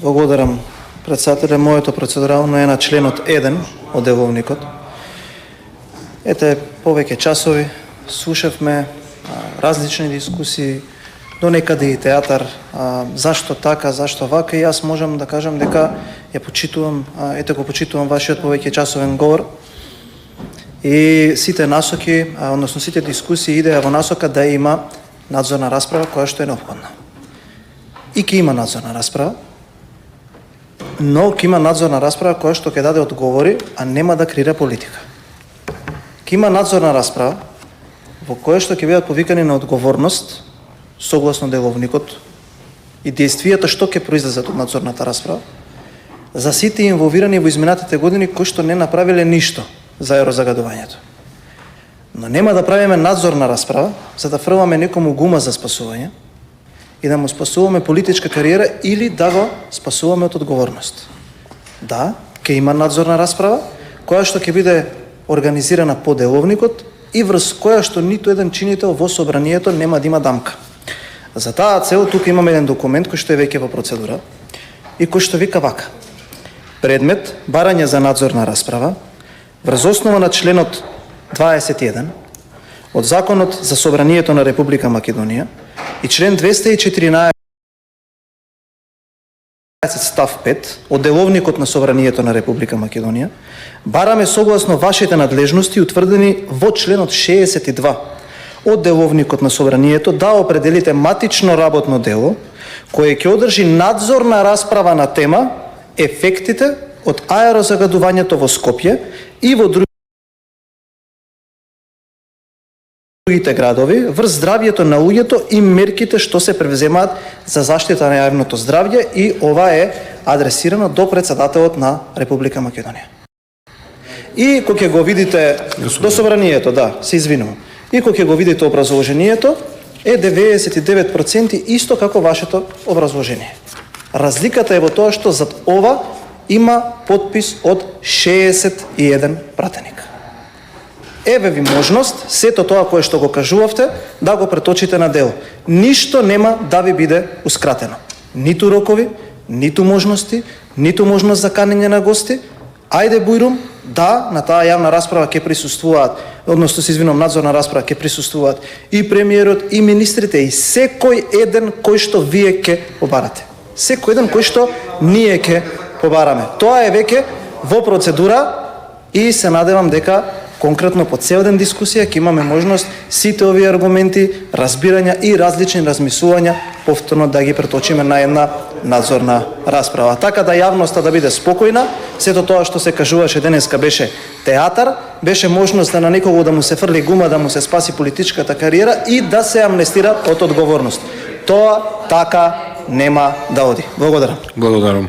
Благодарам, председателе. Моето процедурално е на членот 1 од деловникот. Ете, повеќе часови слушавме различни дискусии, до некаде и театар, зашто така, зашто вака, и јас можам да кажам дека ја почитувам, го почитувам вашиот повеќе часовен говор. И сите насоки, односно сите дискусии идеја во насока да има надзорна расправа која што е неопходна. И ќе има надзорна расправа, но ќе има надзорна расправа која што ќе даде одговори, а нема да креира политика. Ќе има надзорна расправа во која што ќе бидат повикани на одговорност согласно деловникот и действијата што ќе произлезат од надзорната расправа за сите инволвирани во изминатите години кои што не направиле ништо за аерозагадувањето. Но нема да правиме надзорна расправа за да фрламе некому гума за спасување и да му спасуваме политичка кариера или да го спасуваме од одговорност. Да, ќе има надзорна расправа која што ќе биде организирана по деловникот и врз која што ниту еден чинител во собранието нема да има дамка. За таа цел тука имаме еден документ кој што е веќе во процедура и кој што вика вака: предмет барање за надзорна расправа врз основа на членот 21 од Законот за собранието на Република Македонија и член 214 став 5 од Деловникот на собранието на Република Македонија, бараме согласно вашите надлежности утврдени во членот 62 од Деловникот на собранието да определите матично работно дело кое ќе одржи надзорна расправа на тема ефектите од аерозагадувањето во Скопје и во другите градови врз здравјето на луѓето и мерките што се превземаат за заштита на јавното здравје, и ова е адресирано до председателот на Република Македонија. И кога ќе го видите до собранието, да, се извинувам. И кога ќе го видите образложението е 99% исто како вашето образложение. Разликата е во тоа што зад ова има подпис од 61 пратеник. Еве ви можност сето тоа кое што го кажувавте да го преточите на дело. Ништо нема да ви биде ускратено. Ниту рокови, ниту можности, ниту можност за канење на гости. Ајде бујрум, да, на таа јавна расправа ќе присуствуваат, односно се извинувам, надзорна расправа ќе присуствуваат и премиерот, и министрите, и секој еден кој што вие ќе побарате. Секој еден кој што ние ќе побараме. Тоа е веќе во процедура и се надевам дека конкретно по цел ден дискусија ќе имаме можност сите овие аргументи, разбирања и различни размислувања повторно да ги преточиме на една надзорна расправа. Така да јавноста да биде спокојна, сето тоа што се кажуваше денеска беше театар, беше можност да на некого да му се фрли гума, да му се спаси политичката кариера и да се амнестира од одговорност. Тоа така нема да оди. Благодарам. Благодарам.